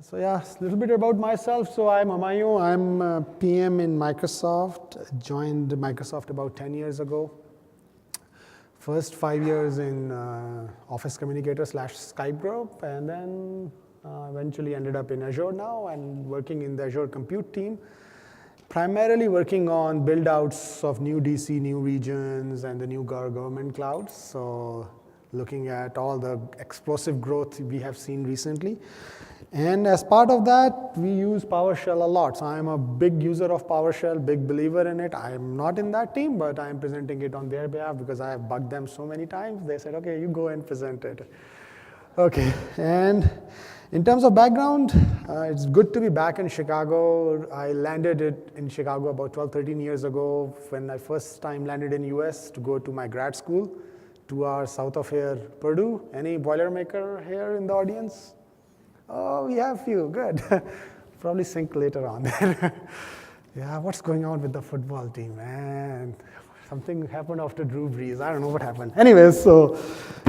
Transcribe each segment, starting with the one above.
So yeah, a little bit about myself. So I'm Humayun. I'm a PM in Microsoft. Joined Microsoft about 10 years ago. First 5 years in Office Communicator / Skype Group, and then eventually ended up in Azure now and working in the Azure Compute team. Primarily working on build outs of new DC, new regions, and the new government clouds. So looking at all the explosive growth we have seen recently. And as part of that, we use PowerShell a lot. So I'm a big user of PowerShell, big believer in it. I'm not in that team, but I'm presenting it on their behalf because I have bugged them so many times. They said, okay, you go and present it. Okay, and in terms of background, it's good to be back in Chicago. I landed it in Chicago about 12, 13 years ago when I first time landed in US to go to my grad school, 2 hours south of here, Purdue. Any Boilermaker here in the audience? Oh, we have few, good. Probably sync later on there. Yeah, what's going on with the football team, man? Something happened after Drew Brees. I don't know what happened. Anyways, so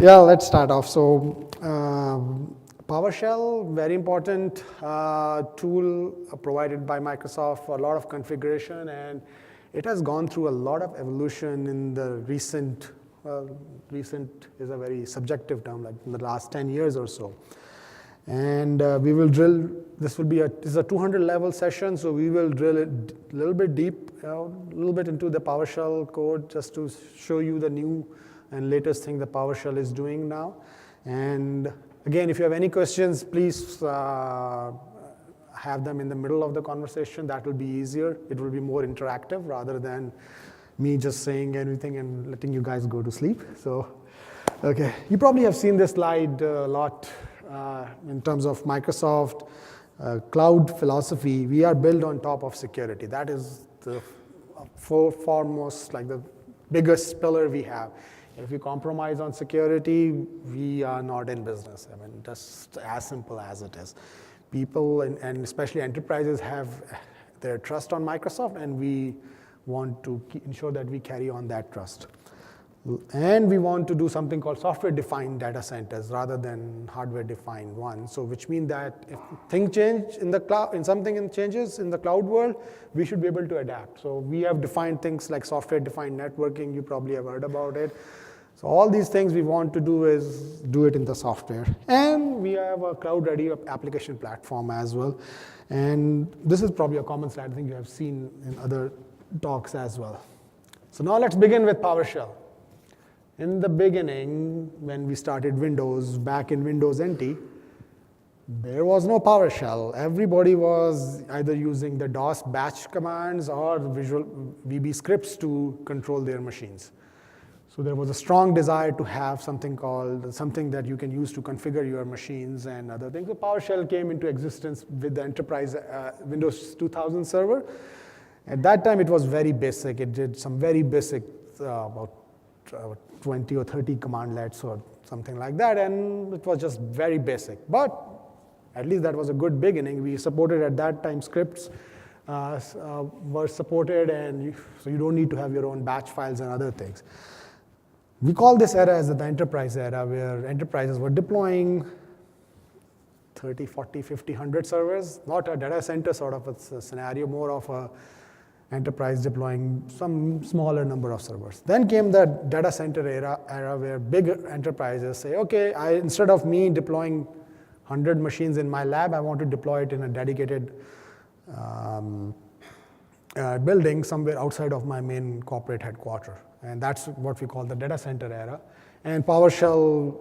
yeah, let's start off. So PowerShell, very important tool provided by Microsoft for a lot of configuration, and it has gone through a lot of evolution in the recent, recent is a very subjective term, like in the last 10 years or so. And we will drill, this is a 200 level session, so we will drill it a little bit deep, a little bit into the PowerShell code just to show you the new and latest thing the PowerShell is doing now. And again, if you have any questions, please have them in the middle of the conversation. That will be easier. It will be more interactive rather than me just saying everything and letting you guys go to sleep. So, okay, you probably have seen this slide a lot. In terms of Microsoft cloud philosophy, we are built on top of security. That is the foremost, like the biggest pillar we have. If we compromise on security, we are not in business. I mean, just as simple as it is. People, and especially enterprises, have their trust on Microsoft, and we want to ensure that we carry on that trust. And we want to do something called software-defined data centers rather than hardware-defined ones. So, which means that if things change in the cloud, changes in the cloud world, we should be able to adapt. So, we have defined things like software-defined networking. You probably have heard about it. So, all these things we want to do is do it in the software. And we have a cloud-ready application platform as well. And this is probably a common slide I think you have seen in other talks as well. So, now let's begin with PowerShell. In the beginning, when we started Windows, back in Windows NT, there was no PowerShell. Everybody was either using the DOS batch commands or Visual VB scripts to control their machines. So there was a strong desire to have something that you can use to configure your machines and other things. So PowerShell came into existence with the enterprise Windows 2000 server. At that time, it was very basic. It did some very basic, about 20 or 30 commandlets or something like that, and it was just very basic. But at least that was a good beginning. We supported at that time scripts were supported, and so you don't need to have your own batch files and other things. We call this era as the enterprise era, where enterprises were deploying 30, 40, 50, 100 servers, not a data center sort of a scenario, more of a enterprise deploying some smaller number of servers. Then came the data center era where big enterprises say, okay, instead of me deploying 100 machines in my lab, I want to deploy it in a dedicated building somewhere outside of my main corporate headquarters. And that's what we call the data center era. And PowerShell,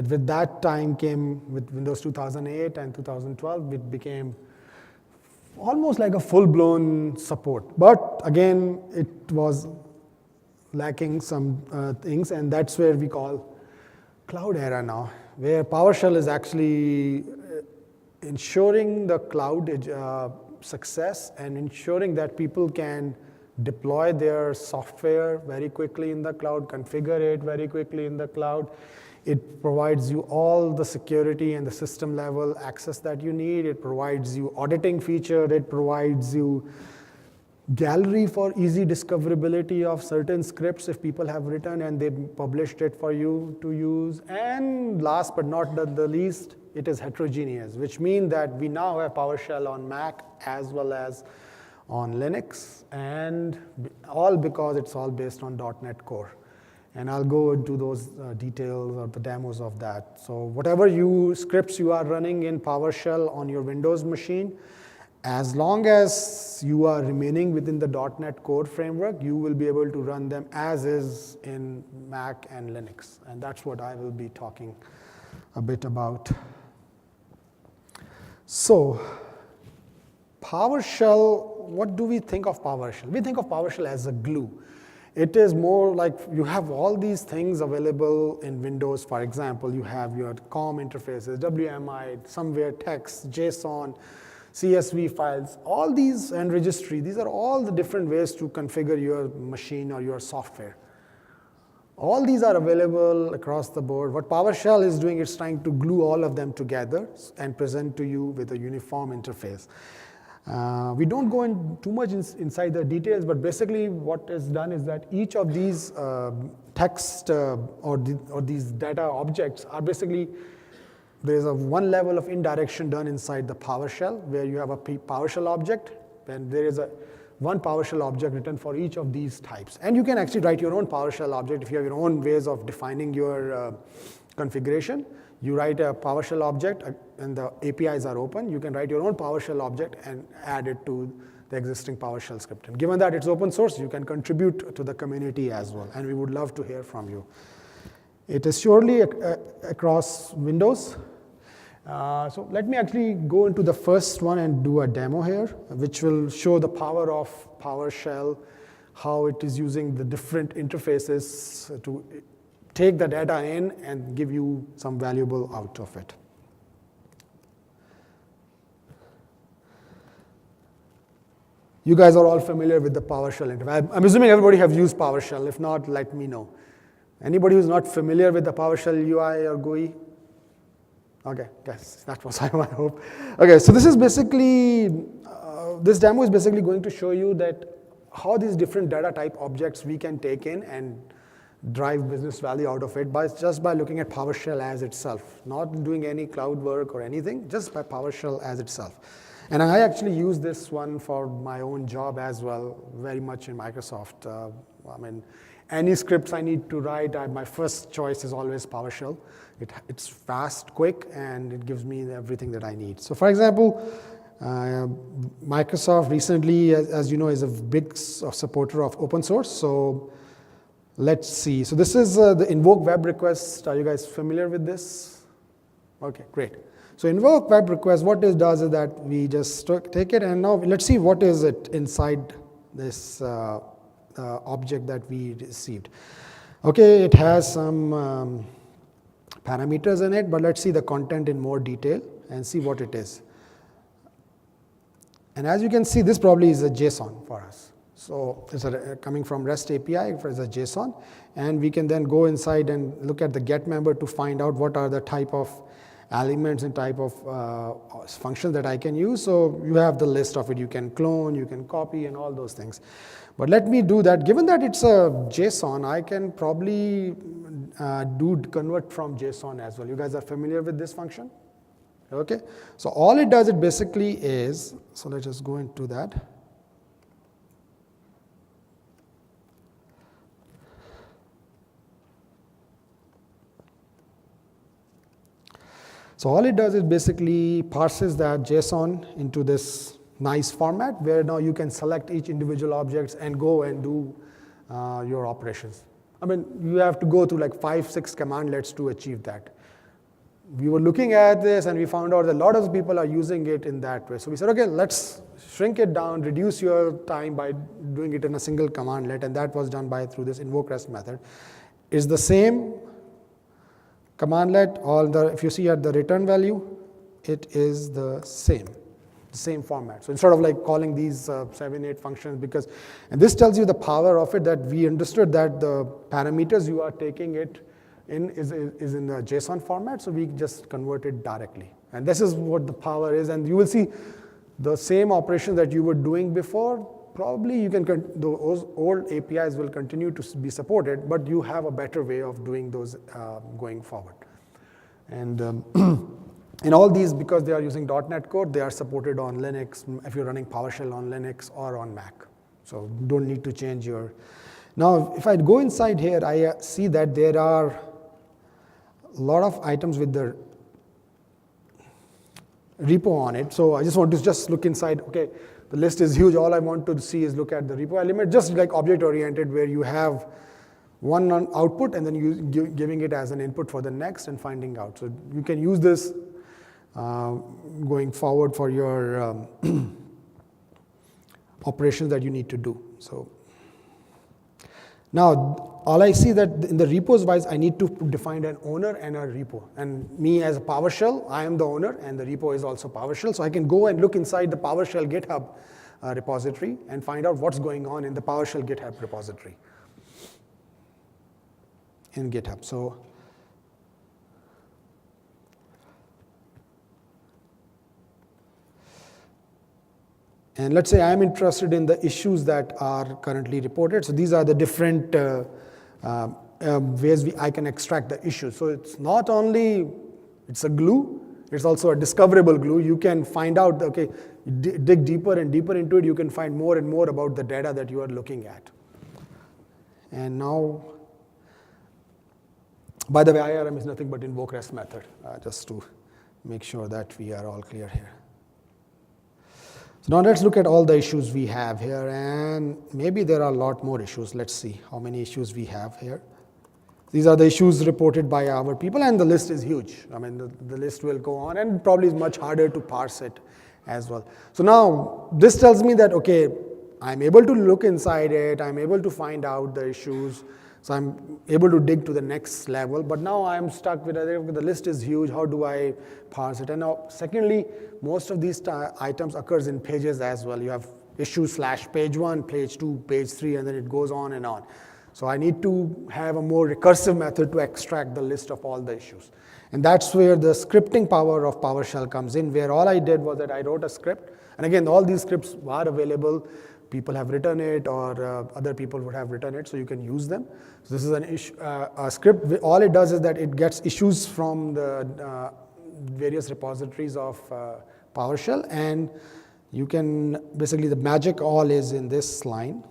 with that time, came with Windows 2008 and 2012. It became almost like a full-blown support. But again, it was lacking some things, and that's where we call cloud era now, where PowerShell is actually ensuring the cloud success and ensuring that people can deploy their software very quickly in the cloud, configure it very quickly in the cloud. It provides you all the security and the system level access that you need. It provides you auditing feature. It provides you gallery for easy discoverability of certain scripts if people have written and they published it for you to use. And last but not the least, it is heterogeneous, which means that we now have PowerShell on Mac as well as on Linux, and all because it's all based on .NET Core. And I'll go into those details or the demos of that. So whatever scripts you are running in PowerShell on your Windows machine, as long as you are remaining within the .NET Core framework, you will be able to run them as is in Mac and Linux. And that's what I will be talking a bit about. So PowerShell, what do we think of PowerShell? We think of PowerShell as a glue. It is more like you have all these things available in Windows. For example, you have your COM interfaces, WMI, somewhere text, JSON, CSV files, all these, and registry. These are all the different ways to configure your machine or your software. All these are available across the board. What PowerShell is doing is trying to glue all of them together and present to you with a uniform interface. We don't go in too much inside the details, but basically what is done is that each of these text or these data objects are basically, there's one level of indirection done inside the PowerShell where you have a PowerShell object, and there is one PowerShell object written for each of these types. And you can actually write your own PowerShell object if you have your own ways of defining your configuration. You write a PowerShell object, and the APIs are open. You can write your own PowerShell object and add it to the existing PowerShell script. And given that it's open source, you can contribute to the community as well, and we would love to hear from you. It is surely across Windows. So let me actually go into the first one and do a demo here, which will show the power of PowerShell, how it is using the different interfaces to take the data in and give you some valuable out of it. You guys are all familiar with the PowerShell interface. I'm assuming everybody have used PowerShell. If not, let me know. Anybody who's not familiar with the PowerShell UI or GUI? Okay, yes, that was my hope. Okay, so this is basically, this demo is basically going to show you that how these different data type objects we can take in and drive business value out of it just by looking at PowerShell as itself, not doing any cloud work or anything, just by PowerShell as itself. And I actually use this one for my own job as well, very much in Microsoft. I mean, any scripts I need to write, my first choice is always PowerShell. It's fast, quick, and it gives me everything that I need. So for example, Microsoft recently, as you know, is a big supporter of open source. So let's see. So this is the invoke web request. Are you guys familiar with this? Okay, great. So invoke web request, what it does is that we just take it, and now let's see what is it inside this object that we received. Okay, it has some parameters in it, but let's see the content in more detail and see what it is. And as you can see, this probably is a JSON for us. So it's coming from REST API as a JSON, and we can then go inside and look at the get member to find out what are the type of elements and type of functions that I can use. So you have the list of it. You can clone, you can copy, and all those things. But let me do that. Given that it's a JSON, I can probably do convert from JSON as well. You guys are familiar with this function? Okay. So all it does, it basically is, so let's just go into that. So all it does is basically parses that JSON into this nice format where now you can select each individual objects and go and do your operations. I mean, you have to go through like 5-6 commandlets to achieve that. We were looking at this and we found out that a lot of people are using it in that way. So we said, okay, let's shrink it down, reduce your time by doing it in a single commandlet, and that was done through this invoke REST method. It's the same commandlet, if you see at the return value, it is the same format. So instead of like calling these 7-8 functions, and this tells you the power of it, that we understood that the parameters you are taking it in is in the JSON format, so we just convert it directly. And this is what the power is, and you will see the same operations that you were doing before. Probably you can, those old APIs will continue to be supported, but you have a better way of doing those going forward. And And all these, because they are using .NET code, they are supported on Linux, if you're running PowerShell on Linux or on Mac. So don't need to change your. Now, if I go inside here, I see that there are a lot of items with the repo on it. So I just want to just look inside. Okay, the list is huge. All I want to see is look at the repo element, just like object-oriented, where you have one output and then you giving it as an input for the next and finding out. So you can use this going forward for your operations that you need to do. So now all I see that in the repos wise, I need to define an owner and a repo. And me as a PowerShell, I am the owner, and the repo is also PowerShell. So I can go and look inside the PowerShell GitHub repository and find out what's going on in the PowerShell GitHub repository in GitHub. So and let's say I'm interested in the issues that are currently reported. So these are the different ways I can extract the issues. So it's not only, it's a glue, it's also a discoverable glue. You can find out, okay, dig deeper and deeper into it, you can find more and more about the data that you are looking at. And now, by the way, IRM is nothing but invoke REST method, just to make sure that we are all clear here. So now let's look at all the issues we have here, and maybe there are a lot more issues. Let's see how many issues we have here. These are the issues reported by our people, and the list is huge. I mean, the list will go on, and probably is much harder to parse it as well. So now this tells me that, okay, I'm able to look inside it, I'm able to find out the issues, so I'm able to dig to the next level, but now I'm stuck with the list is huge, how do I parse it? And now, secondly, most of these items occurs in pages as well. You have issues / page 1, page 2, page 3, and then it goes on and on. So I need to have a more recursive method to extract the list of all the issues. And that's where the scripting power of PowerShell comes in, where all I did was that I wrote a script. And again, all these scripts are available. People have written it, or other people would have written it, so you can use them. So this is a script. All it does is that it gets issues from the various repositories of PowerShell, and you can, basically the magic all is in this line.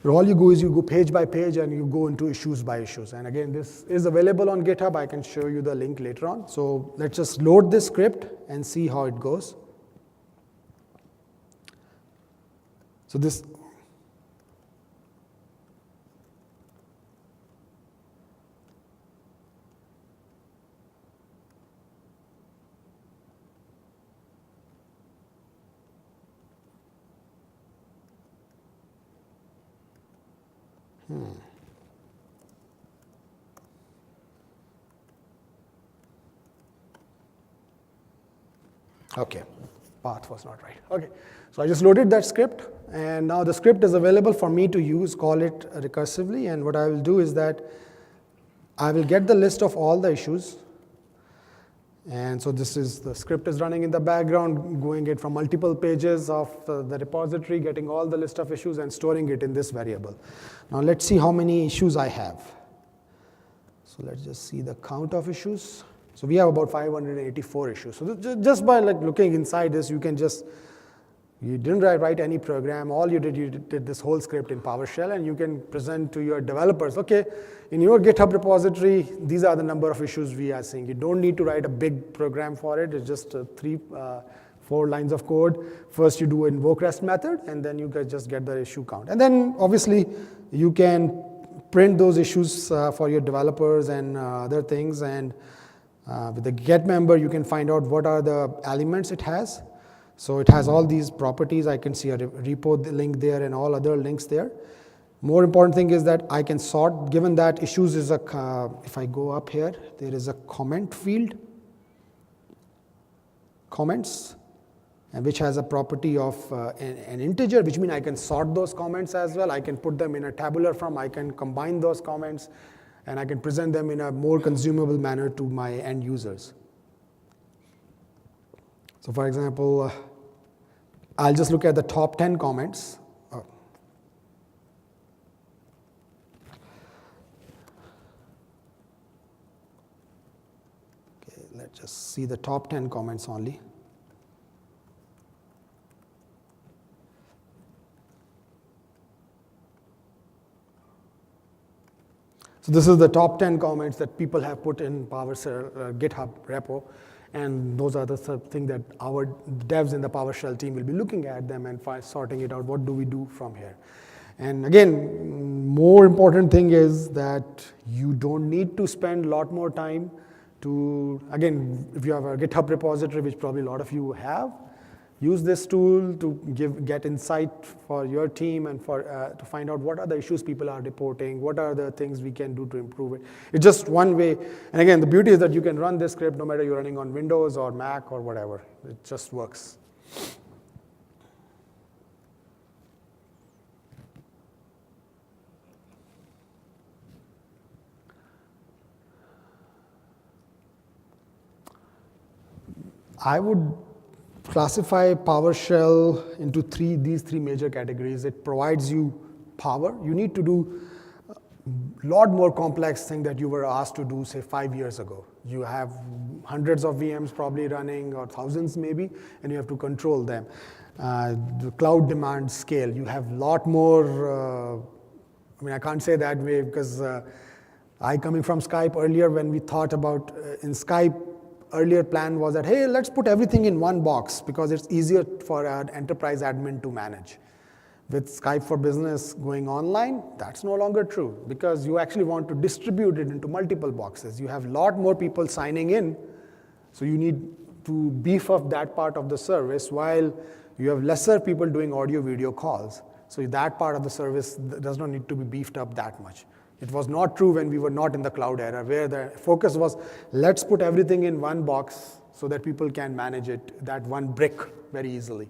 But all you go is you go page by page and you go into issues by issues. And again, this is available on GitHub. I can show you the link later on. So let's just load this script and see how it goes. So this, okay, path was not right. Okay, so I just loaded that script, and now the script is available for me to use, call it recursively, and what I will do is that I will get the list of all the issues, and so this is, the script is running in the background, going it from multiple pages of the repository, getting all the list of issues and storing it in this variable. Now let's see how many issues I have. So let's just see the count of issues. So we have about 584 issues. So just by like looking inside this, you can just, you didn't write any program. All you did this whole script in PowerShell, and you can present to your developers, okay, in your GitHub repository, these are the number of issues we are seeing. You don't need to write a big program for it. It's just 4 lines of code. First you do invoke REST method, and then you just get the issue count. And then obviously you can print those issues for your developers and other things, and with the get member, you can find out what are the elements it has. So it has all these properties. I can see a repo link there and all other links there. More important thing is that I can sort, given that issues is a, if I go up here, there is a comment field, comments, and which has a property of an integer, which means I can sort those comments as well. I can put them in a tabular form. I can combine those comments, and I can present them in a more consumable manner to my end users. So for example, I'll just look at the top 10 comments. Okay, let's just see the top 10 comments only. So this is the top 10 comments that people have put in PowerShell GitHub repo, and those are the thing that our devs in the PowerShell team will be looking at them and sorting it out. What do we do from here? And again, more important thing is that you don't need to spend a lot more time to, again, if you have a GitHub repository, which probably a lot of you have, use this tool to get insight for your team and to find out what are the issues people are reporting, what are the things we can do to improve it. It's just one way. And again, the beauty is that you can run this script no matter you're running on Windows or Mac or whatever. It just works. I would classify PowerShell into these three major categories. It provides you power. You need to do a lot more complex thing that you were asked to do, say, 5 years ago. You have hundreds of VMs probably running, or thousands maybe, and you have to control them. The cloud demand scale. You have a lot more, I mean, I can't say that way because I coming from Skype earlier, when we thought about in Skype, earlier plan was that, hey, let's put everything in one box because it's easier for an enterprise admin to manage. With Skype for Business going online, that's no longer true because you actually want to distribute it into multiple boxes. You have a lot more people signing in, so you need to beef up that part of the service while you have lesser people doing audio video calls. So that part of the service does not need to be beefed up that much. It was not true when we were not in the cloud era, where the focus was, let's put everything in one box so that people can manage it, that one brick, very easily.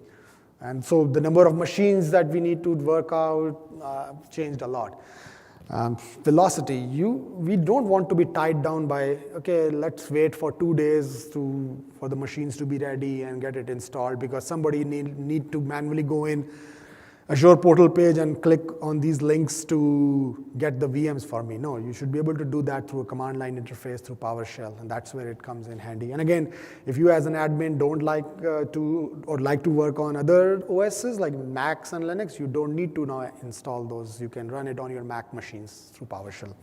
And so the number of machines that we need to work out changed a lot. Velocity, we don't want to be tied down by, okay, let's wait for 2 days for the machines to be ready and get it installed because somebody need to manually go in Azure portal page and click on these links to get the VMs for me. No, you should be able to do that through a command line interface through PowerShell, and that's where it comes in handy. And again, if you as an admin don't like to work on other OSs like Macs and Linux, you don't need to now install those. You can run it on your Mac machines through PowerShell.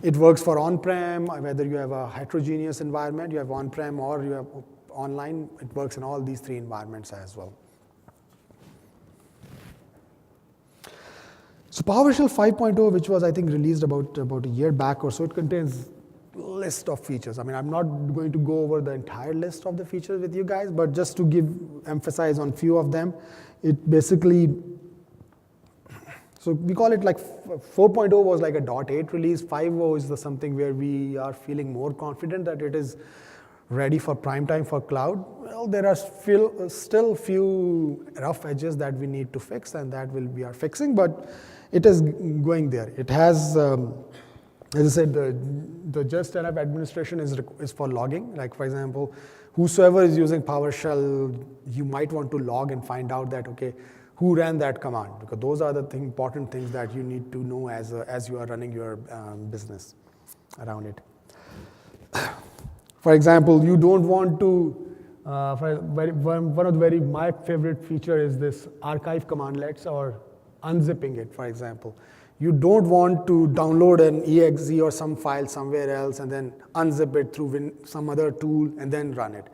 It works for on-prem, whether you have a heterogeneous environment, you have on-prem or you have online, it works in all these three environments as well. So PowerShell 5.0, which was, I think, released about a year back or so, it contains a list of features. I mean, I'm not going to go over the entire list of the features with you guys, but just to emphasize on few of them, it basically, so we call it like 4.0 was like a .8 release, 5.0 is something where we are feeling more confident that it is ready for prime time for cloud. Well, there are still few rough edges that we need to fix, and that we are fixing, but it is going there. It has, as I said, the just enough administration is for logging. Like, for example, whosoever is using PowerShell, you might want to log and find out that, okay, who ran that command? Because those are the important things that you need to know as you are running your business around it. For example, you don't want to, my favorite feature is this archive commandlets or unzipping it, for example. You don't want to download an exe or some file somewhere else and then unzip it through some other tool and then run it.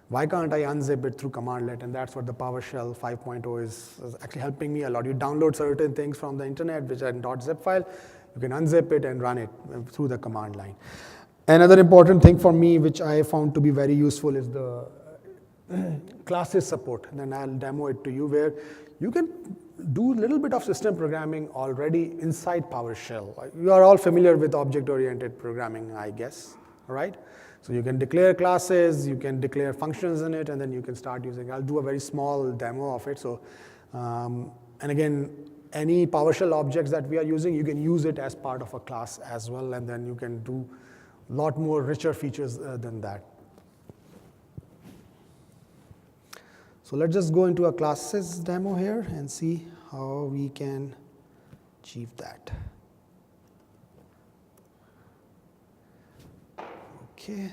Why can't I unzip it through commandlet? And that's what the PowerShell 5.0 is actually helping me a lot. You download certain things from the internet, which are in .zip file, you can unzip it and run it through the command line. Another important thing for me, which I found to be very useful, is the classes support. And then I'll demo it to you, where you can do a little bit of system programming already inside PowerShell. You are all familiar with object-oriented programming, I guess, right? So you can declare classes, you can declare functions in it, and then you can start using. I'll do a very small demo of it. So, and again, any PowerShell objects that we are using, you can use it as part of a class as well, and then you can do a lot more richer features than that. So let's just go into a classes demo here and see how we can achieve that. Okay.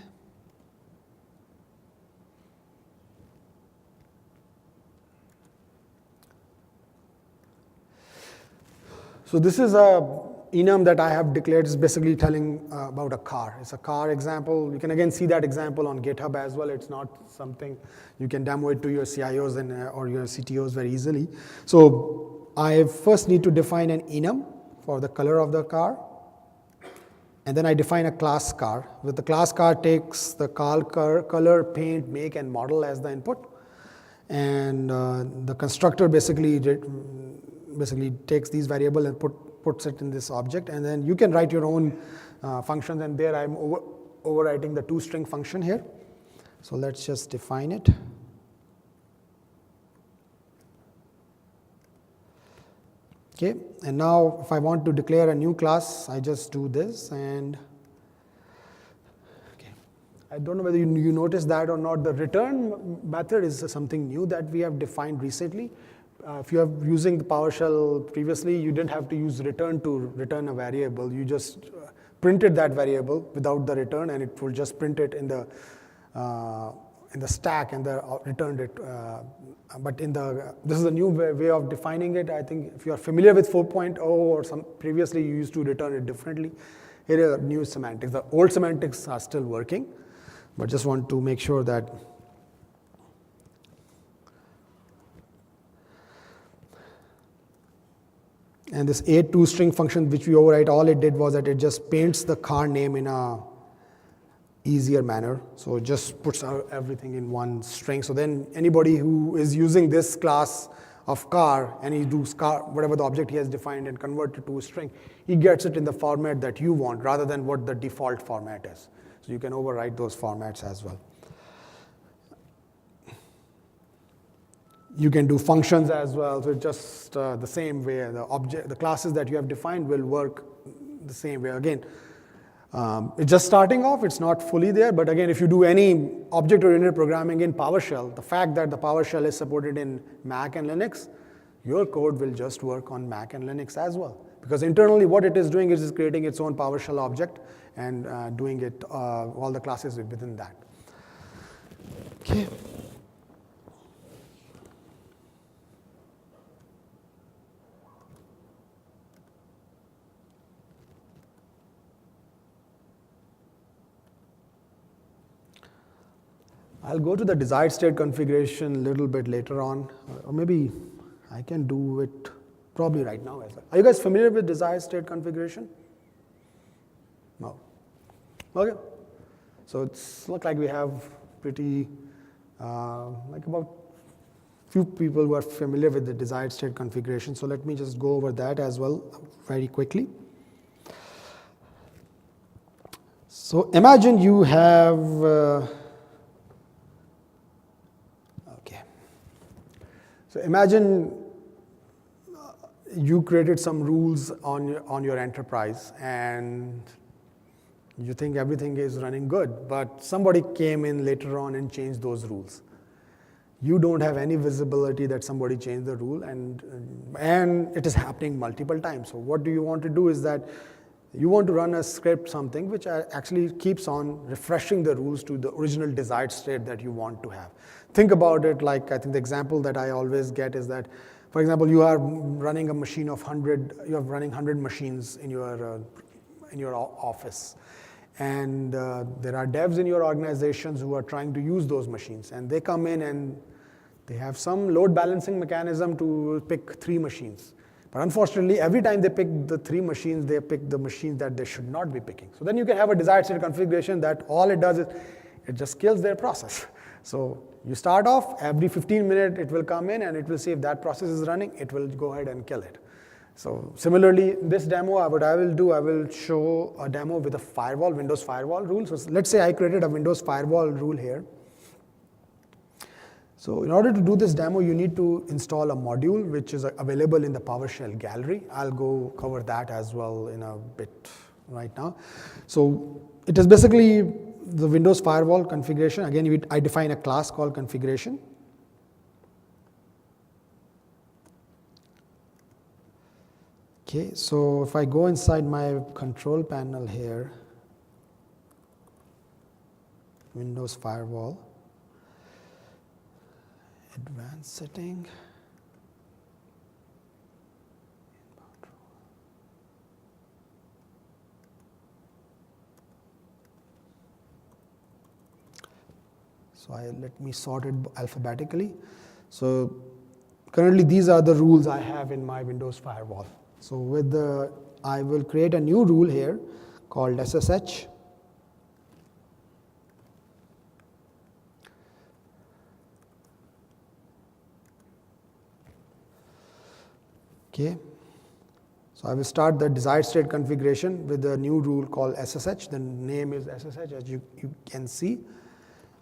So this is a enum that I have declared. It's basically telling about a car. It's a car example. You can again see that example on GitHub as well. It's not something you can demo it to your CIOs and, or your CTOs very easily. So I first need to define an enum for the color of the car. And then I define a class car. With the class car takes the color, paint, make, and model as the input. And the constructor basically takes these variables and puts it in this object. And then you can write your own functions. And there I'm overwriting the toString function here. So let's just define it. Okay, and now if I want to declare a new class, I just do this, and okay, I don't know whether you noticed that or not. The return method is something new that we have defined recently. If you are using the PowerShell previously, you didn't have to use return to return a variable. You just printed that variable without the return, and it will just print it in the stack and returned it. But this is a new way of defining it. I think if you are familiar with 4.0 or previously you used to return it differently, here are new semantics. The old semantics are still working, but just want to make sure that and this add toString function which we overwrite, all it did was that it just paints the car name in a easier manner. So it just puts everything in one string. So then anybody who is using this class of car and he does car, whatever the object he has defined and convert it to a string, he gets it in the format that you want rather than what the default format is. So you can overwrite those formats as well. You can do functions as well. So it's just the same way. The classes that you have defined will work the same way. Again, it's just starting off, it's not fully there, but again, if you do any object-oriented programming in PowerShell, the fact that the PowerShell is supported in Mac and Linux, your code will just work on Mac and Linux as well. Because internally what it is doing is creating its own PowerShell object and doing it, all the classes within that. Okay. I'll go to the desired state configuration a little bit later on, or maybe I can do it probably right now as well. Are you guys familiar with desired state configuration? No. Okay. So it's look like we have pretty, like about few people who are familiar with the desired state configuration. So let me just go over that as well very quickly. So imagine you have So imagine you created some rules on your enterprise and you think everything is running good, but somebody came in later on and changed those rules. You don't have any visibility that somebody changed the rule, and it is happening multiple times. So what do you want to do is that you want to run a script, something which actually keeps on refreshing the rules to the original desired state that you want to have. Think about it like, I think the example that I always get is that, for example, you are running a machine of 100, you are running 100 machines in your office. And there are devs in your organizations who are trying to use those machines. And they come in and they have some load balancing mechanism to pick 3 machines. But unfortunately, every time they pick the 3 machines, they pick the machines that they should not be picking. So then you can have a desired state configuration that all it does is it just kills their process. So you start off, every 15 minutes it will come in and it will see if that process is running, it will go ahead and kill it. So similarly, in this demo, what I will do, I will show a demo with a firewall, Windows firewall rule. So let's say I created a Windows firewall rule here. So in order to do this demo, you need to install a module which is available in the PowerShell gallery. I'll go cover that as well in a bit right now. So it is basically the Windows firewall configuration. Again, I define a class called configuration. Okay, so if I go inside my control panel here, Windows firewall, advanced setting, So let me sort it alphabetically. So currently these are the rules I have in my Windows firewall. So I will create a new rule here called SSH. Okay. So I will start the desired state configuration with a new rule called SSH. The name is SSH, as you can see.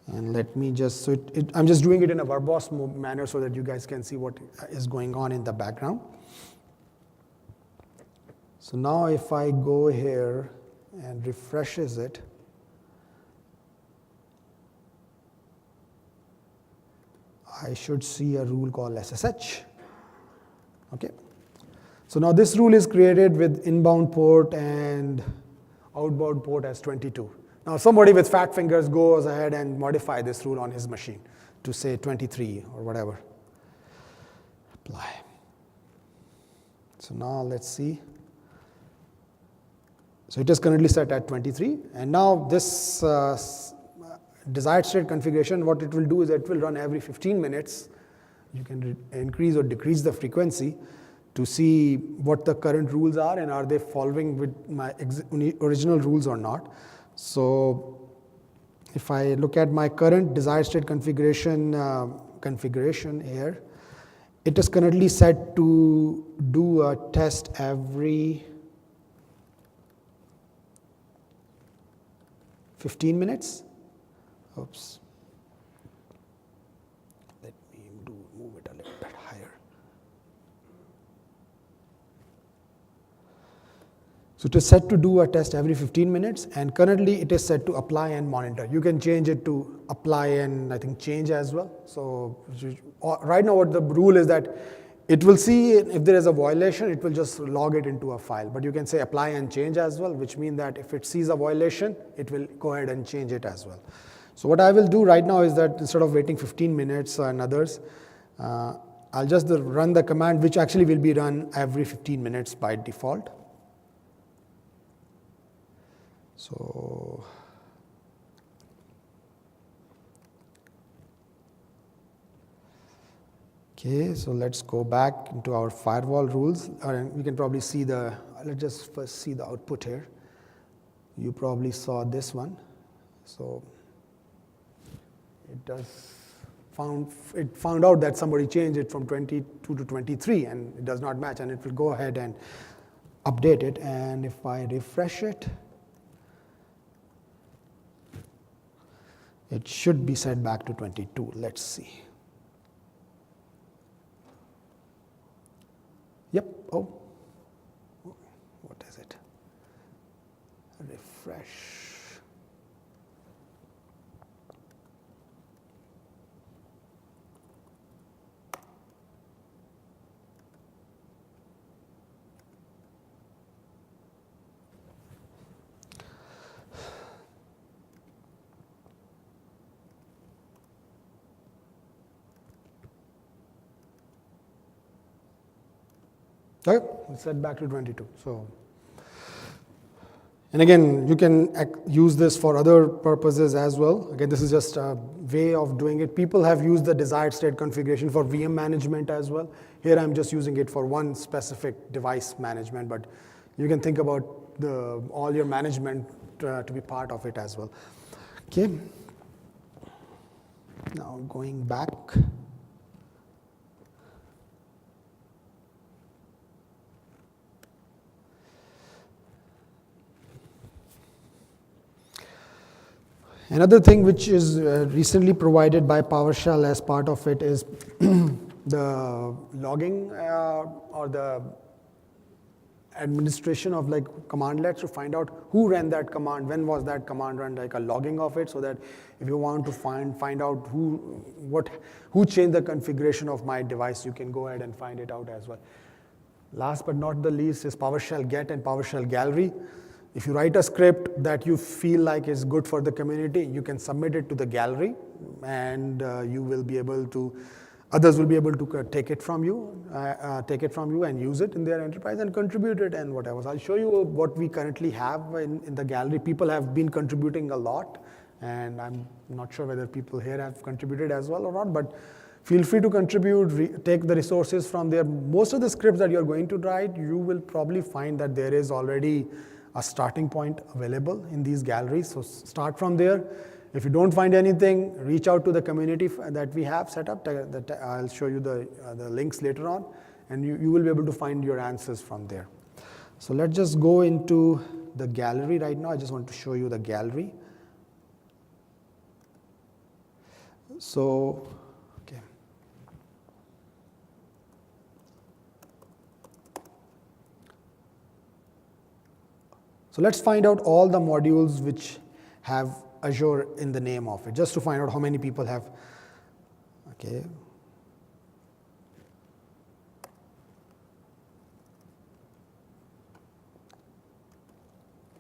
And let me just, I'm just doing it in a verbose manner so that you guys can see what is going on in the background. So now if I go here and refreshes it, I should see a rule called SSH. Okay. So now this rule is created with inbound port and outbound port as 22. Now somebody with fat fingers goes ahead and modify this rule on his machine to say 23 or whatever. Apply. So now let's see. So it is currently set at 23, and now this desired state configuration, what it will do is it will run every 15 minutes. You can increase or decrease the frequency to see what the current rules are and are they following with my original rules or not. So if I look at my current desired state configuration here, it is currently set to do a test every 15 minutes. Oops. Let me move it a little bit higher. So it is set to do a test every 15 minutes, and currently it is set to apply and monitor. You can change it to apply and I think change as well. So right now what the rule is that it will see if there is a violation, it will just log it into a file. But you can say apply and change as well, which means that if it sees a violation, it will go ahead and change it as well. So what I will do right now is that instead of waiting 15 minutes and others, I'll just run the command, which actually will be run every 15 minutes by default. So okay, so let's go back into our firewall rules. We can probably see let's just first see the output here. You probably saw this one. So it found out that somebody changed it from 22 to 23 and it does not match, and it will go ahead and update it. And if I refresh it, it should be set back to 22. Let's see. Yep. Oh, what is it? Refresh. Okay, it's set back to 22. So, and again, you can use this for other purposes as well. Again, this is just a way of doing it. People have used the desired state configuration for VM management as well. Here I'm just using it for one specific device management, but you can think about all your management to be part of it as well. Okay. Now going back. Another thing which is recently provided by PowerShell as part of it is the logging or the administration of like commandlets to find out who ran that command, when was that command run, like a logging of it, so that if you want to find out who changed the configuration of my device, you can go ahead and find it out as well. Last but not the least is PowerShell Get and PowerShell Gallery. If you write a script that you feel like is good for the community, you can submit it to the gallery, and you will be able to, others will be able to take it from you and use it in their enterprise and contribute it and whatever. So I'll show you what we currently have in the gallery. People have been contributing a lot, And I'm not sure whether people here have contributed as well or not, but feel free to contribute, take the resources from there. Most of the scripts that you're going to write, you will probably find that there is already a starting point available in these galleries. So start from there. If you don't find anything, reach out to the community that we have set up. I'll show you the links later on, and you will be able to find your answers from there. So let's just go into the gallery right now. I just want to show you the gallery. So, okay. So let's find out all the modules which have Azure in the name of it, just to find out how many people have, okay.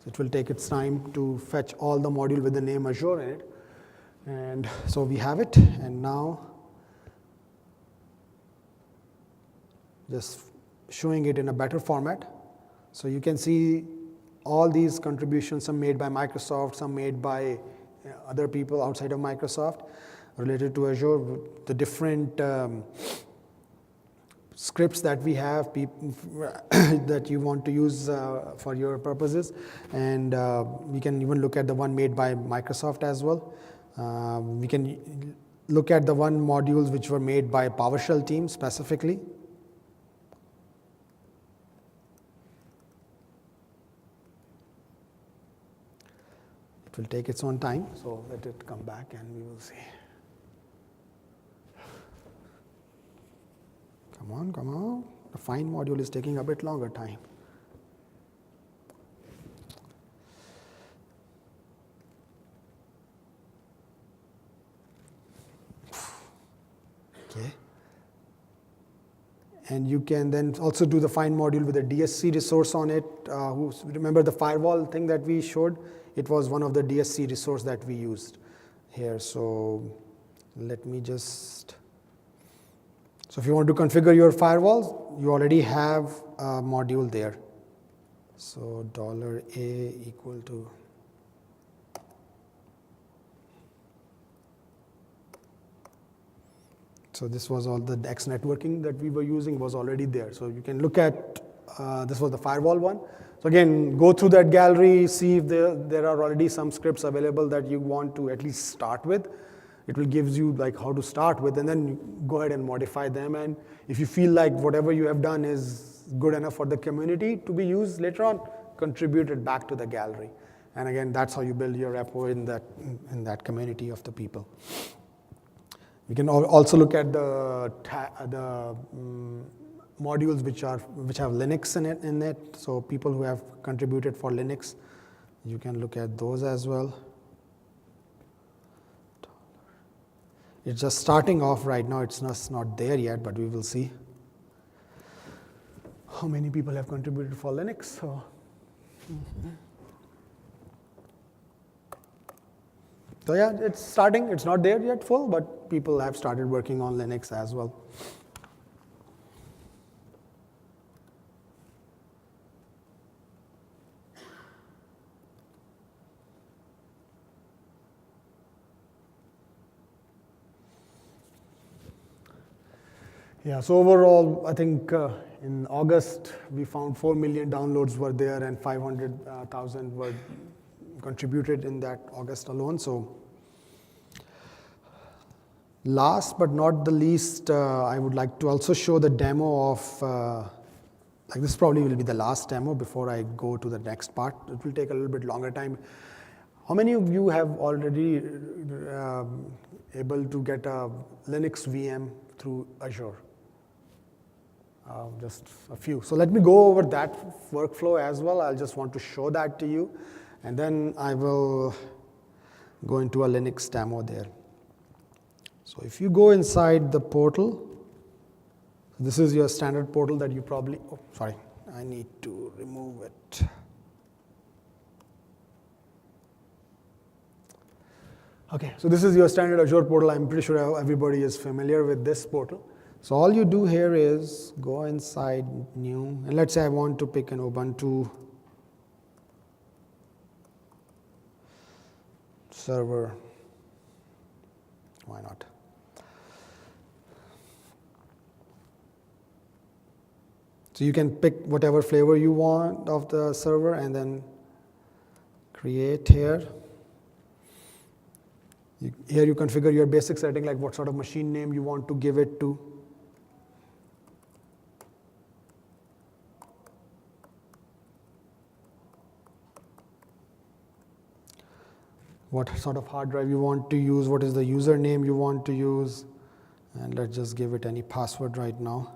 So it will take its time to fetch all the module with the name Azure in it. And so we have it, and now just showing it in a better format. So you can see all these contributions, some made by Microsoft, some made by other people outside of Microsoft related to Azure, the different scripts that we have that you want to use for your purposes. And we can even look at the one made by Microsoft as well. We can look at the one modules which were made by PowerShell team specifically. It will take its own time, so let it come back and we will see. Come on, come on. The find module is taking a bit longer time. Okay. And you can then also do the find module with a DSC resource on it. Remember the firewall thing that we showed? It was one of the DSC resource that we used here. So let me just, so if you want to configure your firewalls, you already have a module there. So $A equal to, so this was all the DEX networking that we were using was already there. So you can look at, this was the firewall one. So again, go through that gallery, see if there are already some scripts available that you want to at least start with. It will give you like how to start with, and then you go ahead and modify them. And if you feel like whatever you have done is good enough for the community to be used later on, contribute it back to the gallery. And again, that's how you build your repo in that community of the people. We can also look at the modules which have Linux in it. So people who have contributed for Linux, you can look at those as well. It's just starting off right now. It's not there yet, but we will see how many people have contributed for Linux. So, so yeah, it's starting. It's not there yet full, but people have started working on Linux as well. Yeah, so overall, I think in August, we found 4 million downloads were there and 500,000 were contributed in that August alone. So last but not the least, I would like to also show the demo of, like this probably will be the last demo before I go to the next part. It will take a little bit longer time. How many of you have already able to get a Linux VM through Azure? Just a few. So let me go over that workflow as well. I'll just want to show that to you. And then I will go into a Linux demo there. So if you go inside the portal, this is your standard portal that you probably, oh, sorry, I need to remove it. Okay, so this is your standard Azure portal. I'm pretty sure everybody is familiar with this portal. So all you do here is go inside new, and let's say I want to pick an Ubuntu. server. Why not? So you can pick whatever flavor you want of the server and then create here. Here you configure your basic setting, like what sort of machine name you want to give it to. What sort of hard drive you want to use, what is the username you want to use, and let's just give it any password right now.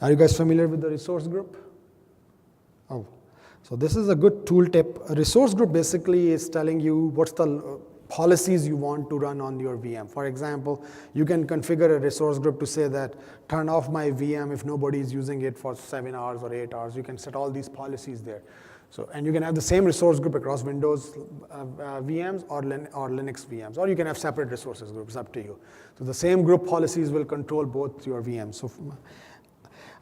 Are you guys familiar with the resource group? Oh, so this is a good tool tip. A resource group basically is telling you what's the policies you want to run on your VM. For example, you can configure a resource group to say that turn off my VM if nobody is using it for 7 hours or 8 hours. You can set all these policies there. So, and you can have the same resource group across Windows VMs or Linux VMs, or you can have separate resources groups, up to you. So the same group policies will control both your VMs. So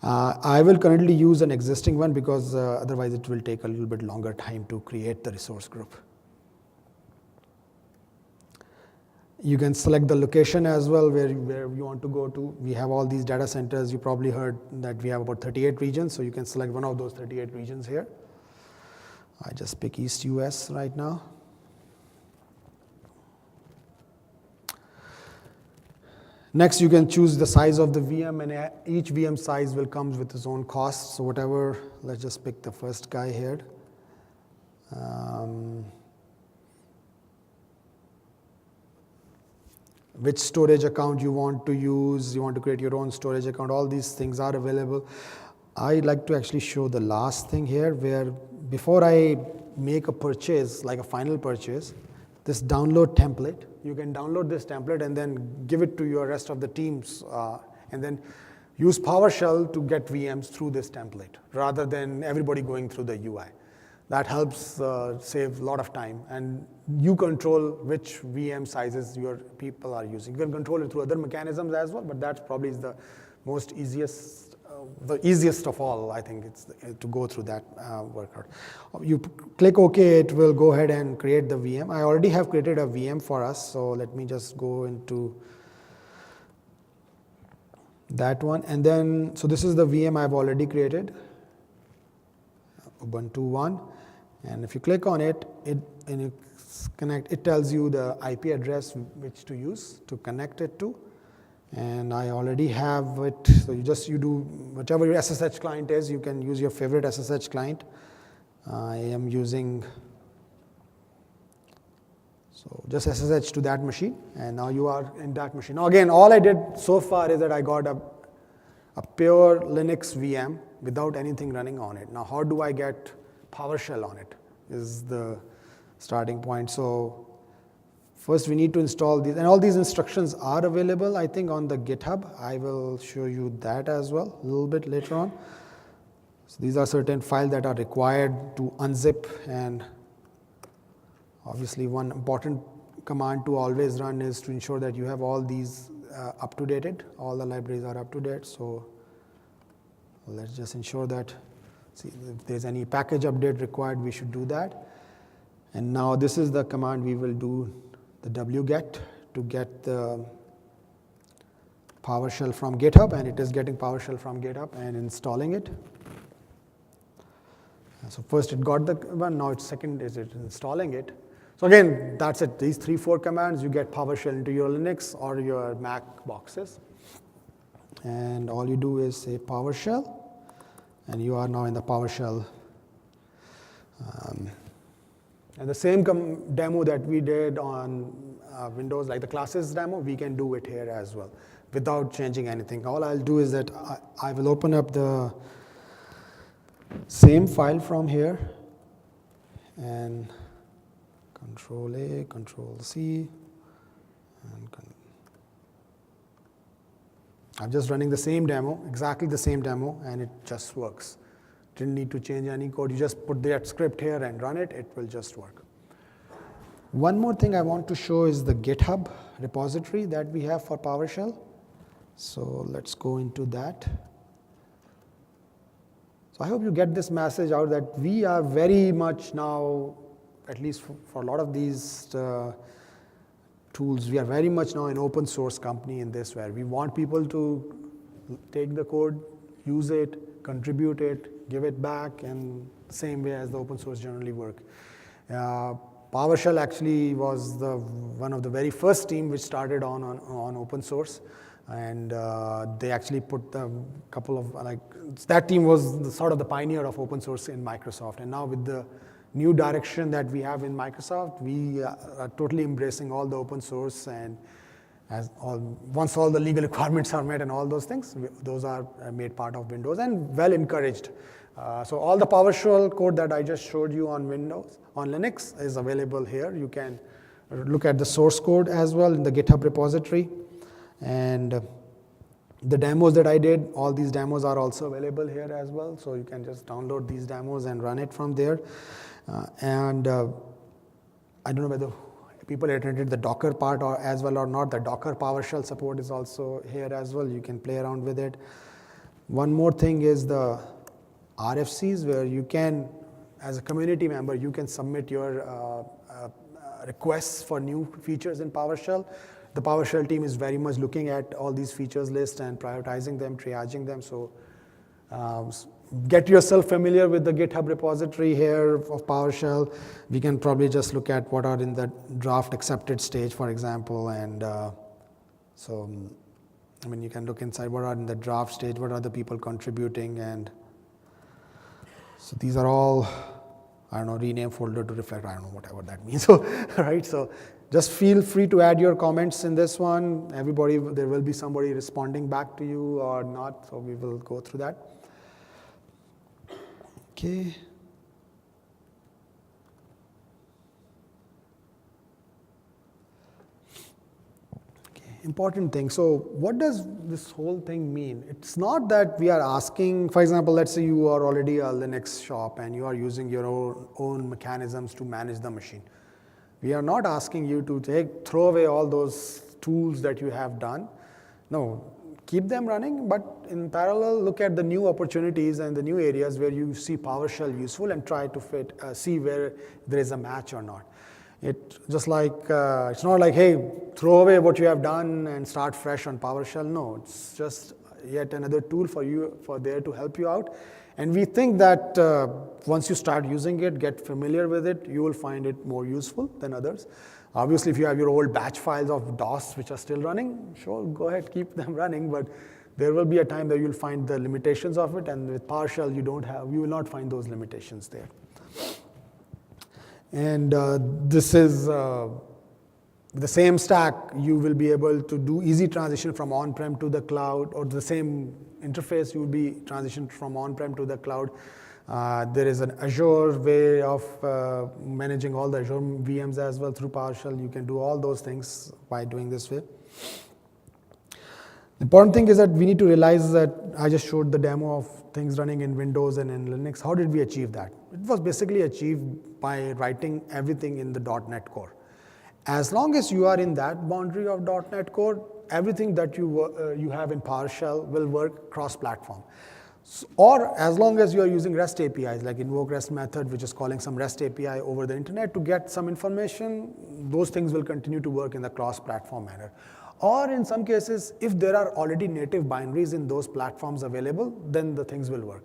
I will currently use an existing one because otherwise it will take a little bit longer time to create the resource group. You can select the location as well where you want to go to. We have all these data centers. You probably heard that we have about 38 regions, so you can select one of those 38 regions here. I just pick East US right now. Next, you can choose the size of the VM, and each VM size will come with its own cost. So whatever, let's just pick the first guy here. Which storage account you want to use, you want to create your own storage account, all these things are available. I like to actually show the last thing here, where before I make a purchase, like a final purchase, this download template, you can download this template and then give it to your rest of the teams and then use PowerShell to get VMs through this template rather than everybody going through the UI. That helps save a lot of time, and you control which VM sizes your people are using. You can control it through other mechanisms as well, but that probably is the most easiest, the easiest of all. I think it's to go through that workout. You click OK, it will go ahead and create the VM. I already have created a VM for us, so let me just go into that one. And then, so this is the VM I've already created, Ubuntu 1. And if you click on it, and you connect, it tells you the IP address which to use to connect it to. And I already have it, so you do whichever your SSH client is, you can use your favorite SSH client. I am using, so just SSH to that machine, and now you are in that machine. Now again, all I did so far is that I got a pure Linux VM without anything running on it. Now how do I get PowerShell on it is the starting point. So first we need to install these, and all these instructions are available, I think, on the GitHub. I will show you that as well a little bit later on. So these are certain files that are required to unzip, and obviously one important command to always run is to ensure that you have all these up to date, all the libraries are up to date. So let's just ensure that, see, if there's any package update required, we should do that. And now this is the command we will do, the wget, to get the PowerShell from GitHub, and it is getting PowerShell from GitHub and installing it. So first it got the one, now it's second is it installing it. So again, that's it. These 3-4 commands, you get PowerShell into your Linux or your Mac boxes. And all you do is say PowerShell, and you are now in the PowerShell. And the same demo that we did on Windows, like the classes demo, we can do it here as well without changing anything. All I'll do is that I will open up the same file from here, and Control A, Control C, and I'm just running the same demo, exactly the same demo, and it just works. Didn't need to change any code. You just put that script here and run it, it will just work. One more thing I want to show is the GitHub repository that we have for PowerShell. So let's go into that. So I hope you get this message out that we are very much now, at least for a lot of these tools, we are very much now an open source company in this, where we want people to take the code, use it, contribute it, give it back, and the same way as the open source generally work. PowerShell actually was one of the very first team which started on open source, and they actually put a couple of, that team was sort of the pioneer of open source in Microsoft. And now with the new direction that we have in Microsoft, we are totally embracing all the open source, and once all the legal requirements are met and all those things, those are made part of Windows and well encouraged. So all the PowerShell code that I just showed you on Windows, on Linux, is available here. You can look at the source code as well in the GitHub repository. And the demos that I did, all these demos are also available here as well. So you can just download these demos and run it from there. I don't know whether people attended the Docker part as well or not. The Docker PowerShell support is also here as well. You can play around with it. One more thing is the RFCs, where you can, as a community member, you can submit your requests for new features in PowerShell. The PowerShell team is very much looking at all these features list and prioritizing them, triaging them. So get yourself familiar with the GitHub repository here of PowerShell. We can probably just look at what are in the draft accepted stage, for example. And you can look inside what are in the draft stage, what are the people contributing. And so these are all, I don't know, rename folder to reflect, I don't know, whatever that means. So, right, so just feel free to add your comments in this one. Everybody, there will be somebody responding back to you or not, so we will go through that. Okay. Important thing. So what does this whole thing mean? It's not that we are asking, for example, let's say you are already a Linux shop and you are using your own mechanisms to manage the machine. We are not asking you to throw away all those tools that you have done. No, keep them running, but in parallel, look at the new opportunities and the new areas where you see PowerShell useful and try to see where there is a match or not. It's just like, it's not like, hey, throw away what you have done and start fresh on PowerShell. No, it's just yet another tool for there to help you out. And we think that once you start using it, get familiar with it, you will find it more useful than others. Obviously, if you have your old batch files of DOS which are still running, sure, go ahead, keep them running. But there will be a time that you'll find the limitations of it. And with PowerShell, you will not find those limitations there. And this is the same stack. You will be able to do easy transition from on-prem to the cloud, or the same interface, you will be transitioned from on-prem to the cloud. There is an Azure way of managing all the Azure VMs as well through PowerShell. You can do all those things by doing this way. The important thing is that we need to realize that I just showed the demo of things running in Windows and in Linux. How did we achieve that? It was basically achieved by writing everything in the .NET Core. As long as you are in that boundary of .NET Core, everything that you have in PowerShell will work cross-platform. Or as long as you are using REST APIs, like invoke REST method, which is calling some REST API over the internet to get some information, those things will continue to work in the cross-platform manner. Or in some cases, if there are already native binaries in those platforms available, then the things will work.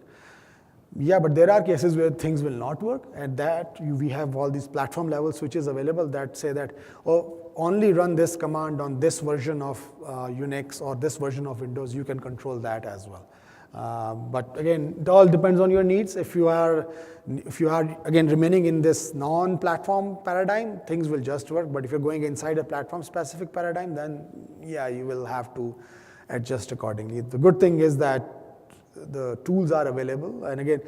Yeah, but there are cases where things will not work. At that, we have all these platform level switches available that say that, oh, only run this command on this version of Unix or this version of Windows. You can control that as well. But again, it all depends on your needs. If you are again remaining in this non-platform paradigm, things will just work. But if you're going inside a platform-specific paradigm, then yeah, you will have to adjust accordingly. The good thing is that the tools are available, and again,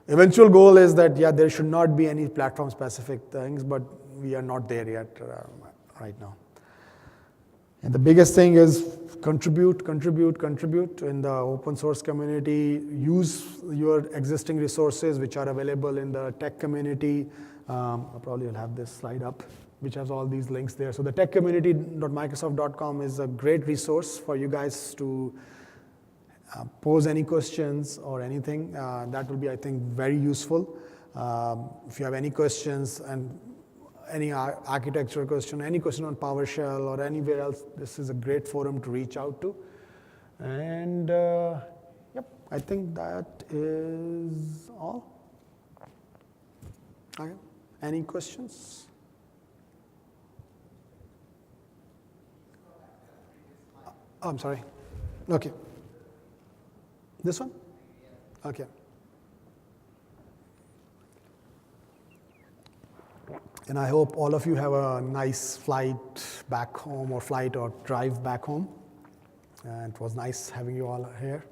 eventual goal is that yeah, there should not be any platform-specific things, but we are not there yet right now. And the biggest thing is contribute in the open source community. Use your existing resources which are available in the tech community. I probably will have this slide up. which has all these links there. So the techcommunity.microsoft.com is a great resource for you guys to pose any questions or anything. That will be, I think, very useful. If you have any questions and any architecture question, any question on PowerShell or anywhere else, this is a great forum to reach out to. And yep, I think that is all. Okay. Any questions? Oh, I'm sorry. Okay. This one? Okay. And I hope all of you have a nice flight back home or flight or drive back home. And it was nice having you all here.